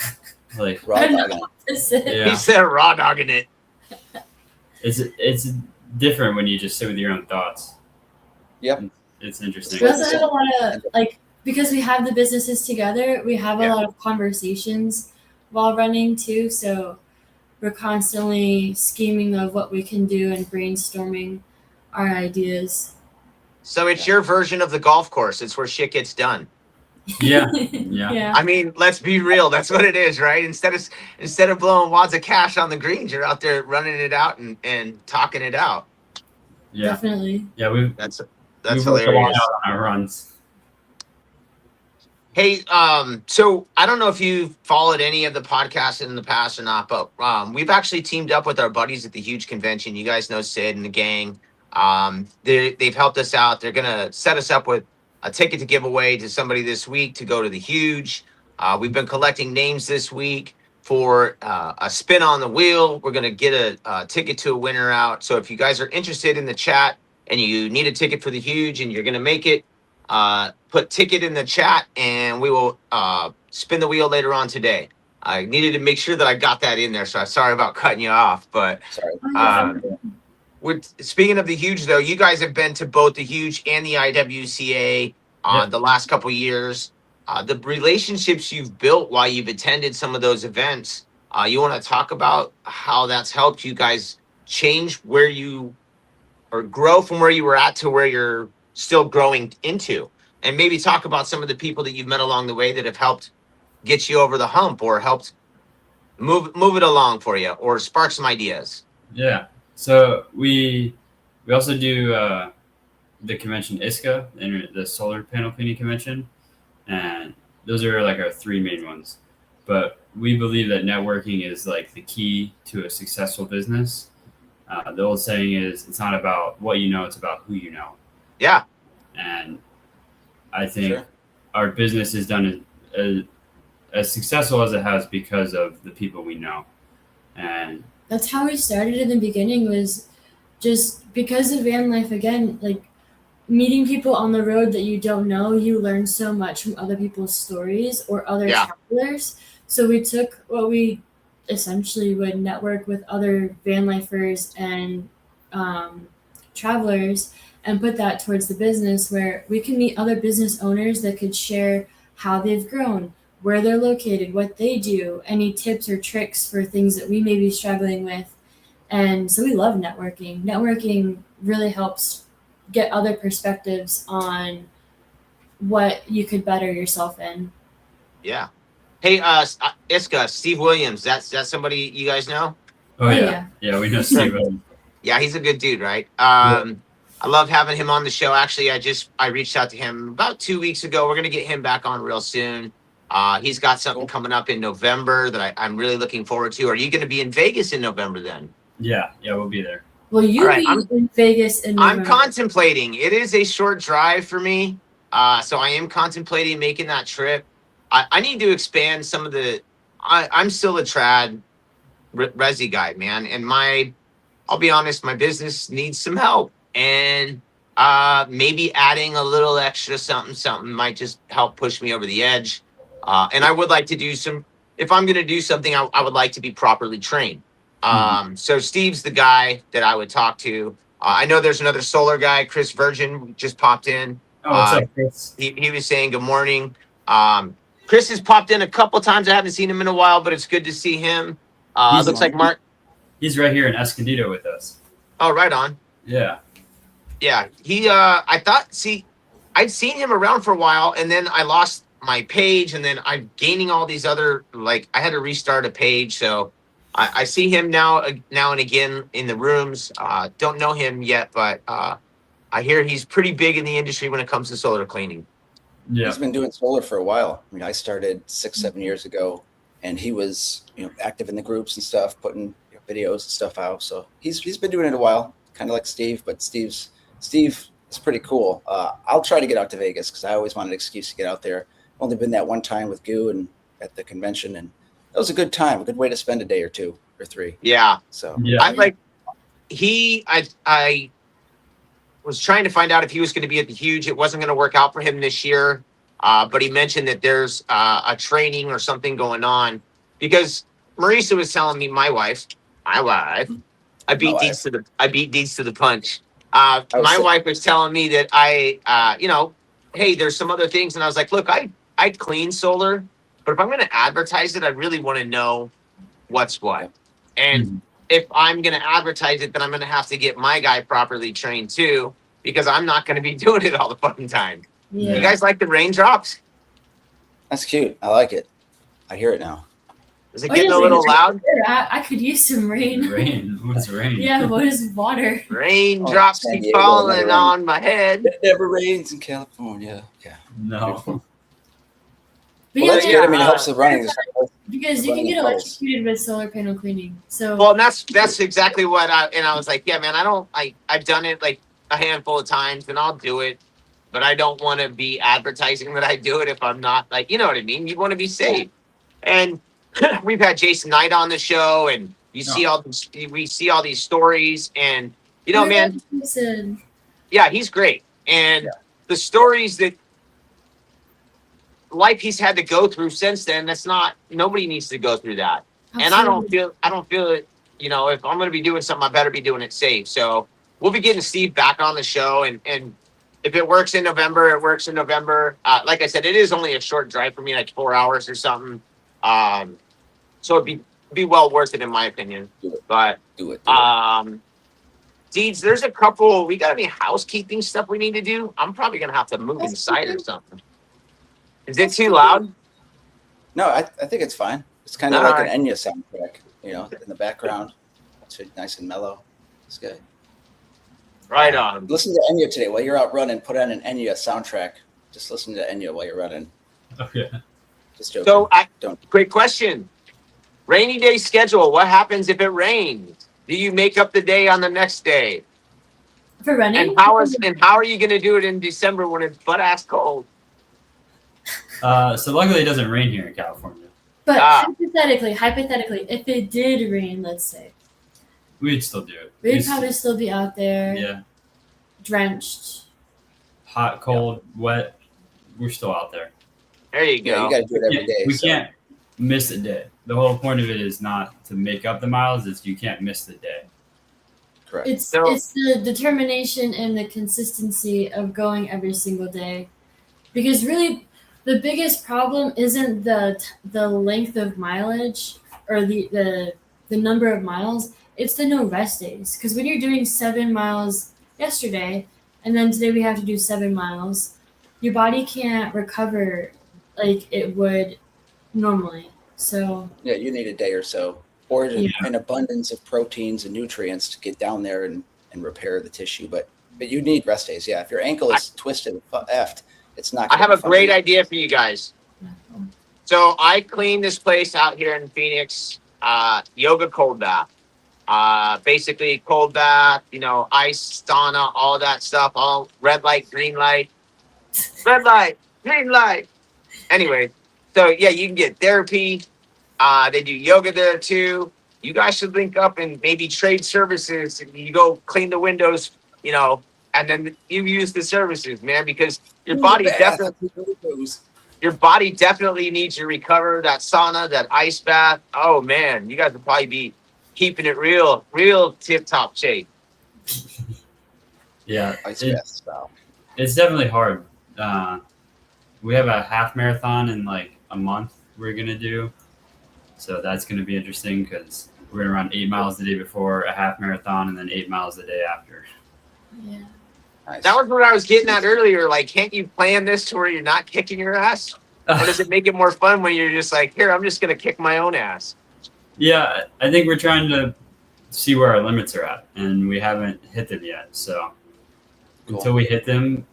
like raw dogging it. He said raw dogging it. It's different when you just sit with your own thoughts. Yep, it's interesting. We also have a lot of because we have the businesses together. We have a lot of conversations while running too. So we're constantly scheming of what we can do and brainstorming our ideas. So it's your version of the golf course. It's where shit gets done. Yeah. I mean, let's be real. That's what it is, right? Instead of blowing wads of cash on the greens, you're out there running it out and talking it out. Yeah, definitely. Yeah, that's we've hilarious. out on our runs. Hey, so I don't know if you've followed any of the podcasts in the past or not, but we've actually teamed up with our buddies at the Huge Convention. You guys know Sid and the gang. They've helped us out. They're gonna set us up with a ticket to give away to somebody this week to go to the Huge. We've been collecting names this week for a spin on the wheel. We're gonna get a ticket to a winner out. So if you guys are interested in the chat and you need a ticket for the Huge and you're gonna make it, put ticket in the chat and we will spin the wheel later on today. I needed to make sure that I got that in there, so I'm sorry about cutting you off. But speaking of the Huge, though, you guys have been to both the Huge and the IWCA the last couple of years. The relationships you've built while you've attended some of those events, you want to talk about how that's helped you guys change where you or grow from where you were at to where you're still growing into, and maybe talk about some of the people that you've met along the way that have helped get you over the hump or helped move it along for you or spark some ideas. Yeah. So we also do the convention ISCA, the solar panel cleaning convention, and those are like our three main ones. But we believe that networking is like the key to a successful business. The old saying is, it's not about what you know, it's about who you know. Yeah. And I think our business is done as successful as it has because of the people we know. And that's how we started in the beginning, was just because of van life. Again, like meeting people on the road that you don't know, you learn so much from other people's stories or other travelers. So we took what we essentially would network with other van lifers and travelers and put that towards the business, where we can meet other business owners that could share how they've grown, where they're located, what they do, any tips or tricks for things that we may be struggling with. And so we love networking. Networking really helps get other perspectives on what you could better yourself in. Yeah. Hey, ISCA, Steve Williams, that's somebody you guys know? Oh yeah. Yeah, we know Steve Williams. Yeah, he's a good dude, right? I love having him on the show. Actually, I reached out to him about 2 weeks ago. We're gonna get him back on real soon. He's got something coming up in November that I'm really looking forward to. Are you gonna be in Vegas in November then? Yeah, we'll be there. Will you be in Vegas in November? I'm contemplating. It is a short drive for me, so I am contemplating making that trip. I need to expand some of the. I'm still a trad resi guy, man, and I'll be honest, my business needs some help, and maybe adding a little extra something might just help push me over the edge. And I would like to do some. If I'm going to do something, I would like to be properly trained. So Steve's the guy that I would talk to. I know there's another solar guy, Chris Virgin, just popped in. Oh, what's up, Chris? He was saying good morning. Chris has popped in a couple times. I haven't seen him in a while, but it's good to see him. Looks like Mark. He's right here in Escondido with us. Oh, right on. Yeah. Yeah. I'd seen him around for a while, and then I lost my page, and then I'm gaining all these other, I had to restart a page. So I see him now and again in the rooms. Don't know him yet, but I hear he's pretty big in the industry when it comes to solar cleaning. Yeah. He's been doing solar for a while. I mean, I started 6-7 years ago, and he was, active in the groups and stuff, putting videos and stuff out. So he's been doing it a while, kind of like Steve, but Steve is pretty cool. I'll try to get out to Vegas because I always wanted an excuse to get out there. I've only been that one time with Goo and at the convention, and that was a good time, a good way to spend a day or 2 or 3. Yeah. So I was trying to find out if he was going to be at the Huge. It wasn't going to work out for him this year, but he mentioned that there's a training or something going on, because Marisa was telling me, my wife, I beat Deeds to the punch. My wife was telling me that hey, there's some other things, and I was like, look, I'd clean solar, but if I'm going to advertise it, I really want to know what's what. And if I'm going to advertise it, then I'm going to have to get my guy properly trained too, because I'm not going to be doing it all the fucking time. Yeah. You guys like the raindrops? That's cute. I like it. I hear it now. Is it getting a little loud? I could use some rain. Rain? What's rain? Yeah, what is water? Raindrops keep falling on my head. It never rains in California. Yeah. No. But Well, that's yeah, good. I mean, it helps the running. because you can get electrocuted with solar panel cleaning. So Well, and that's exactly what I was like, yeah, man, I've done it like a handful of times and I'll do it, but I don't want to be advertising that I do it if I'm not like, you know what I mean? You want to be safe. And we've had Jason Knight on the show and we see all these stories and you know, man, yeah, he's great. And the stories that life he's had to go through since then, nobody needs to go through that. Absolutely. And I don't feel it, you know, if I'm going to be doing something, I better be doing it safe. So we'll be getting Steve back on the show. And if it works in November, it works in November. Like I said, it is only a short drive for me, like 4 hours or something. So it'd be well worth it in my opinion. But Do it. Deeds, there's a couple, we got any housekeeping stuff we need to do? I'm probably going to have to move inside or something. Is it too loud? No, I think it's fine. It's kind of like an Enya soundtrack, you know, in the background. It's nice and mellow. It's good. Right on. Listen to Enya today while you're out running. Put on an Enya soundtrack. Just listen to Enya while you're running. Okay. Just joking. So, Don't. quick question. Rainy day schedule. What happens if it rains? Do you make up the day on the next day? for running. And how are you going to do it in December when it's butt ass cold? So luckily it doesn't rain here in California. But hypothetically, if it did rain, let's say, We'd still do it. we'd probably still be out there, Yeah. drenched. Hot, cold, wet. We're still out there. There you Yeah, go. you got to do it every day. We so. can't miss a day. The whole point of it is not to make up the miles, it's you can't miss the day. Correct. It's So- it's the determination and the consistency of going every single day, because really, the biggest problem isn't the length of mileage or the number of miles. It's the no rest days. Because when you're doing 7 miles yesterday, and then today we have to do 7 miles, your body can't recover like it would normally. So Yeah, you need a day or so, or Yeah. an abundance of proteins and nutrients to get down there and repair the tissue. But you need rest days. Yeah, if your ankle is twisted and effed, it's not. I have gonna a be fun. great idea for you guys. So I cleaned this place out here in Phoenix, yoga cold bath. Basically cold bath, ice, sauna, all that stuff, all red light, green light, red light, green light. Anyway, so yeah, you can get therapy. They do yoga there too. You guys should link up and maybe trade services. You go clean the windows, and then you use the services, man, because your body definitely needs to recover. That sauna, that ice bath. Oh man, you guys will probably be keeping it real tip top shape. Yeah. Ice bath style. It's definitely hard. We have a half marathon in like a month we're going to do. So that's going to be interesting because we're going to run 8 miles the day before a half marathon and then 8 miles the day after. yeah. Nice. That was what I was getting at earlier. Like, can't you plan this to where you're not kicking your ass? Or does it make it more fun when you're just like, here, I'm just going to kick my own ass? Yeah, I think we're trying to see where our limits are at, and we haven't hit them yet. So until we hit them,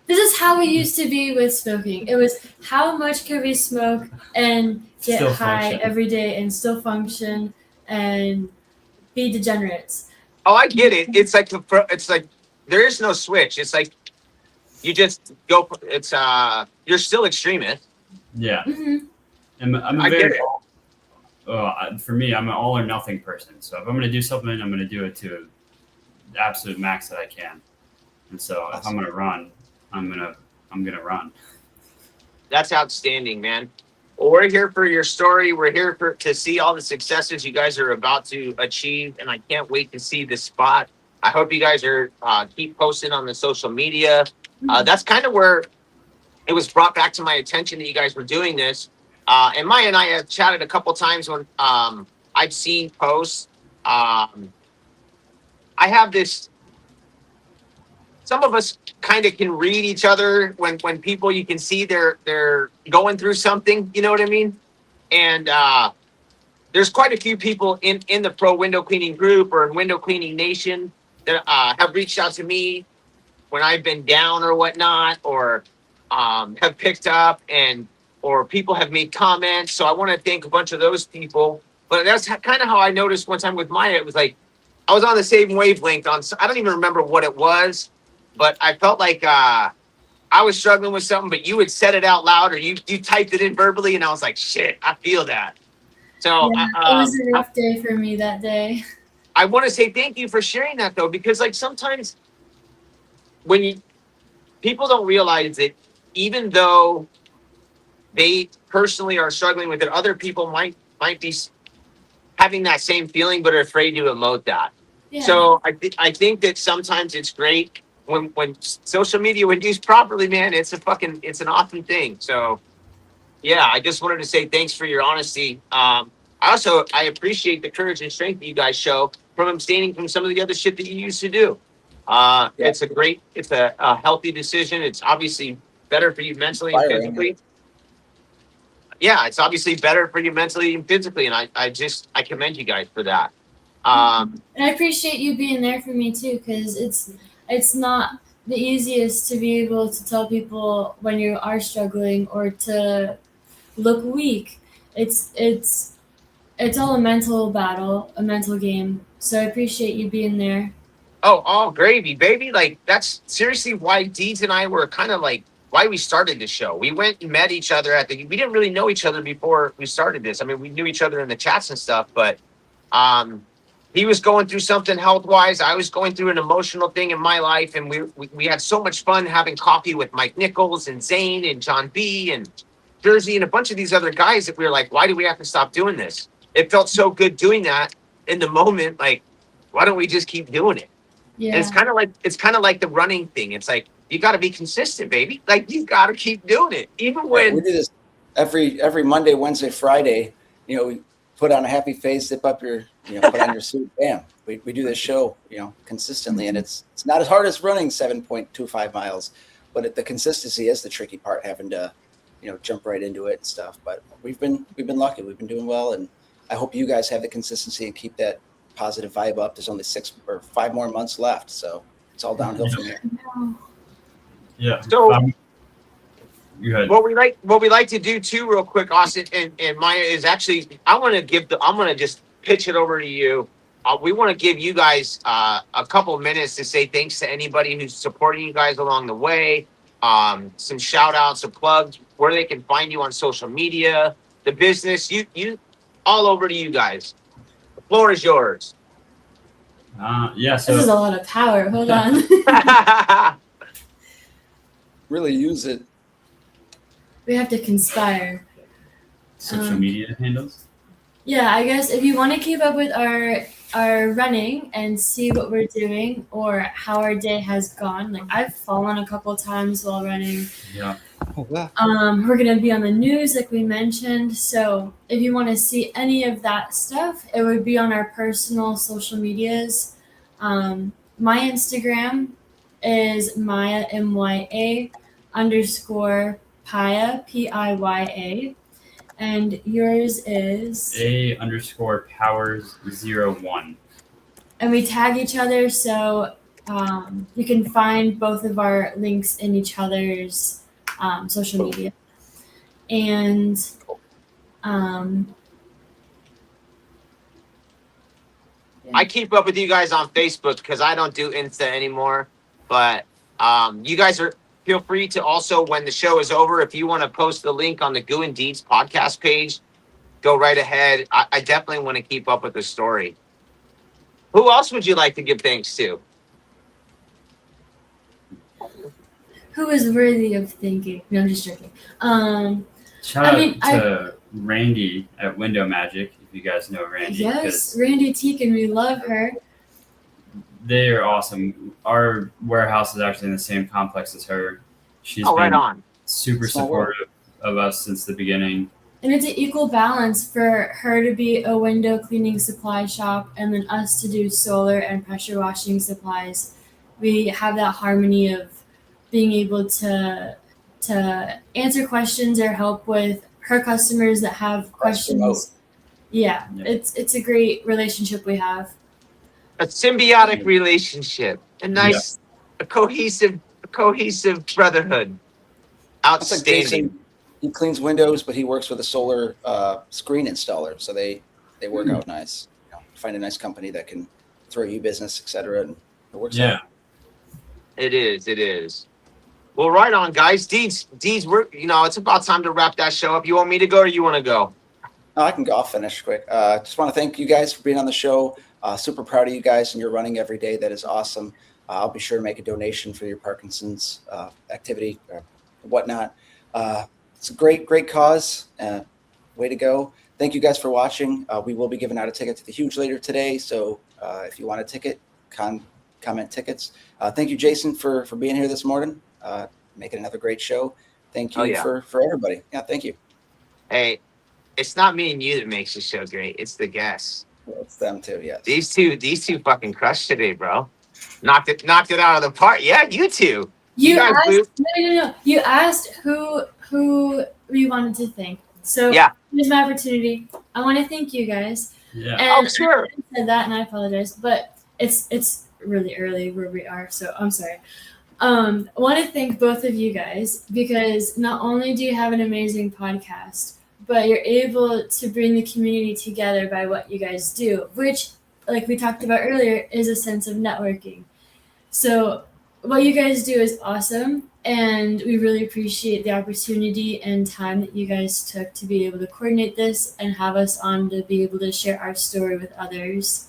This is how we used to be with smoking. It was how much can we smoke and get Still high function. every day and still function and be degenerates. Oh, I get it. It's like there is no switch. It's like you just go. It's you're still extremist. yeah. Mm-hmm. I'm I get it. For me, I'm an all or nothing person. So if I'm going to do something, I'm going to do it to the absolute max that I can. And so if I'm going to run, I'm gonna run. That's outstanding, man. Well, we're here for your story. We're here to see all the successes you guys are about to achieve, and I can't wait to see the spot. I hope you guys are keep posting on the social media. That's kind of where it was brought back to my attention that you guys were doing this. And Maya and I have chatted a couple times when I've seen posts. I have this. Some of us kind of can read each other when people, you can see they're going through something, you know what I mean? And there's quite a few people in the pro window cleaning group or in window cleaning nation that have reached out to me when I've been down or whatnot, or have picked up. And or people have made comments. So I want to thank a bunch of those people. But that's kind of how I noticed one time with Maya. It was like I was on the same wavelength on. I don't even remember what it was, but I felt like I was struggling with something. But you had said it out loud, or you typed it in verbally, and I was like, shit, I feel that. So Yeah, it was a rough day for me that day. I want to say thank you for sharing that though, because like sometimes when people don't realize that even though they personally are struggling with it, other people might be having that same feeling but are afraid to emote that. Yeah. So I think that sometimes it's great when social media, when used properly, man, it's an awesome thing. So yeah, I just wanted to say thanks for your honesty. I appreciate the courage and strength that you guys show from abstaining from some of the other shit that you used to do. It's a healthy decision. It's obviously better for you mentally and physically. Yeah, it's obviously better for you mentally and physically, and I commend you guys for that. And I appreciate you being there for me too, because it's not the easiest to be able to tell people when you are struggling or to look weak. It's all a mental battle, a mental game. So I appreciate you being there. Oh, all gravy, baby. Like, that's seriously why Deeds and I were kind of like, why we started the show. We went and met each other we didn't really know each other before we started this. I mean, we knew each other in the chats and stuff, but he was going through something health-wise. I was going through an emotional thing in my life, and we had so much fun having coffee with Mike Nichols and Zane and John B. and Jersey and a bunch of these other guys that we were like, why do we have to stop doing this? It felt so good doing that in the moment. Like, why don't we just keep doing it? Yeah. And it's kind of like the running thing. It's like you got to be consistent, baby. Like you got to keep doing it, even when we do this every Monday, Wednesday, Friday. You know, we put on a happy face, zip up your, put on your suit, bam. We do this show, consistently, and it's not as hard as running 7.25 miles, but the consistency is the tricky part, having to, jump right into it and stuff. But we've been lucky. We've been doing well, and I hope you guys have the consistency and keep that positive vibe up. There's only 6 or 5 more months left, so it's all downhill from here. Yeah. So what we like to do too, real quick, Austin and Maya, is actually I'm gonna just pitch it over to you. We want to give you guys a couple minutes to say thanks to anybody who's supporting you guys along the way. Some shout outs, some plugs, where they can find you on social media, the business, you all over to you guys. The floor is yours. So this is a lot of power. Hold on. Really use it. We have to conspire. social media handles. Yeah, I guess if you want to keep up with our running and see what we're doing or how our day has gone, like I've fallen a couple times while running. Yeah. Oh, wow. We're gonna be on the news, like we mentioned. So if you want to see any of that stuff, it would be on our personal social medias. My Instagram is Mya Mya _ Piya Piya, and yours is A_powers01. And we tag each other, so you can find both of our links in each other's social media. And I keep up with you guys on Facebook because I don't do Insta anymore. But you guys feel free to also, when the show is over, if you want to post the link on the Goo and Deeds podcast page, go right ahead. I definitely want to keep up with the story. Who else would you like to give thanks to? who is worthy of thanking? No, I'm just joking. Shout out to Randy at Window Magic, if you guys know Randy. Yes, Randy Teakin, we love her. They are awesome. Our warehouse is actually in the same complex as her. She's been right on. super supportive of us since the beginning. And it's an equal balance for her to be a window cleaning supply shop and then us to do solar and pressure washing supplies. We have that harmony of being able to answer questions or help with her customers that have questions. Yeah, it's a great relationship we have. A symbiotic relationship, a cohesive brotherhood. Outstanding. he cleans windows, but he works with a solar screen installer, so they work out nice. You know, find a nice company that can throw you business, etc., and it works out. It is. Well, right on, guys. Deeds, we're it's about time to wrap that show up. You want me to go or you want to go? No, I can go. I'll finish quick. Just want to thank you guys for being on the show. Super proud of you guys, and you're running every day. That is awesome. I'll be sure to make a donation for your Parkinson's activity, whatnot. It's a great cause. Way to go. Thank you guys for watching. We will be giving out a ticket to the Huge later today. So if you want a ticket, comment tickets. Thank you, Jason, for being here this morning. Making another great show. Thank you for everybody. Yeah, thank you. Hey, it's not me and you that makes the show great. It's the guests. Well, it's them too. Yes. These two fucking crushed today, bro. Knocked it out of the park. Yeah, you two. You guys asked, no. You asked who we wanted to thank. So here's my opportunity. I want to thank you guys. Yeah. And sure. I said that, and I apologize, but it's really early where we are, so I'm sorry. I want to thank both of you guys because not only do you have an amazing podcast, but you're able to bring the community together by what you guys do, which, like we talked about earlier, is a sense of networking. So what you guys do is awesome, and we really appreciate the opportunity and time that you guys took to be able to coordinate this and have us on to be able to share our story with others.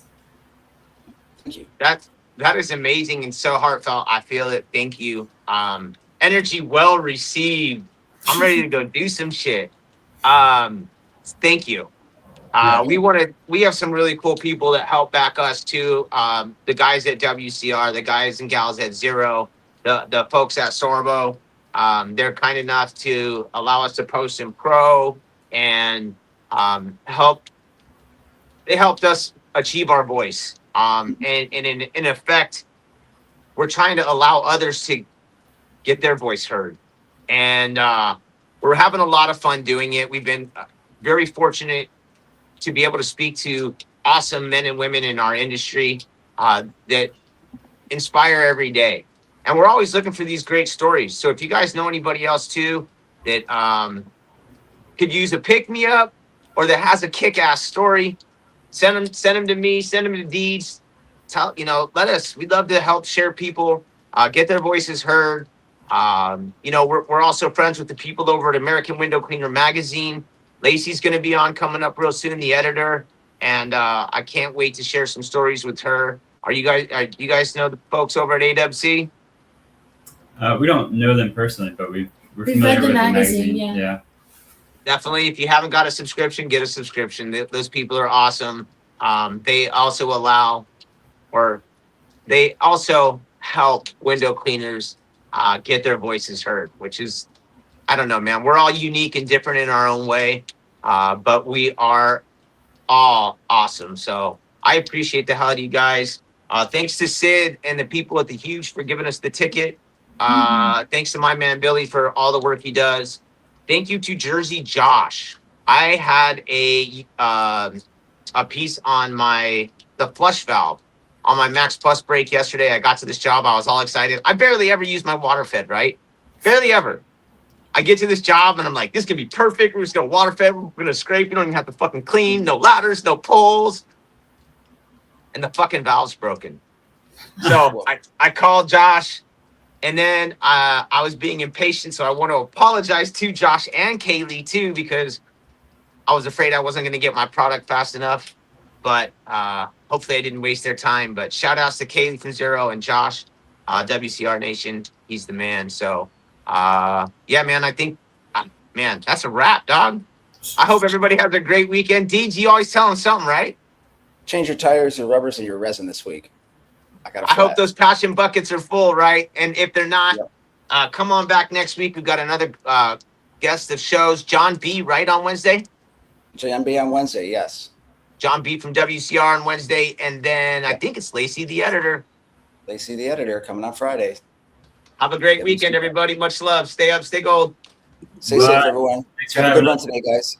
Thank you. That is amazing and so heartfelt. I feel it. Thank you. Energy well received. I'm ready to go do some shit. Thank you. We have some really cool people that help back us too. The guys at WCR, the guys and gals at Zero, the folks at Sorbo. They're kind enough to allow us to post in Pro and they helped us achieve our voice. And in effect, we're trying to allow others to get their voice heard. And we're having a lot of fun doing it. We've been very fortunate to be able to speak to awesome men and women in our industry that inspire every day. And we're always looking for these great stories. So if you guys know anybody else too that could use a pick-me-up or that has a kick-ass story, send them to me, send them to Deeds. We'd love to help share people, get their voices heard. We're also friends with the people over at American Window Cleaner magazine. Lacey's going to be on coming up real soon, the editor, and I can't wait to share some stories with her. Do you guys know the folks over at AWC? We don't know them personally, but we're We've familiar read the with magazine, the magazine. yeah. Definitely. If you haven't got a subscription, get a subscription. Those people are awesome. They also help window cleaners get their voices heard, which is, I don't know, man. We're all unique and different in our own way, but we are all awesome. So I appreciate the hell out of you guys. Thanks to Sid and the people at the Huge for giving us the ticket. Thanks to my man Billy for all the work he does. Thank you to Jersey Josh. I had a piece on the flush valve on my Max Plus break yesterday. I got to this job. I was all excited. I barely ever use my water fed, right? Barely ever. I get to this job and I'm like, this could be perfect. We're just going to water fed. We're going to scrape. You don't even have to fucking clean. No ladders, no poles. And the fucking valve's broken. So I called Josh. And then I was being impatient, so I want to apologize to Josh and Kaylee, too, because I was afraid I wasn't going to get my product fast enough. But hopefully I didn't waste their time. But shout-outs to Kaylee from Zero and Josh, WCR Nation. He's the man. So, man, I think, that's a wrap, dog. I hope everybody has a great weekend. Deej, you always tell them something, right? Change your tires, your rubbers, and your resin this week. I hope those passion buckets are full, right? And if they're not, come on back next week. We've got another guest of shows, John B, right, on Wednesday? John B on Wednesday, yes. John B from WCR on Wednesday. And then I think it's Lacey, the editor. Lacey, the editor, coming on Friday. Have a great weekend, everybody. Much love. Stay up, stay gold. Stay safe, everyone. Thanks for Have a having good us. run today, guys.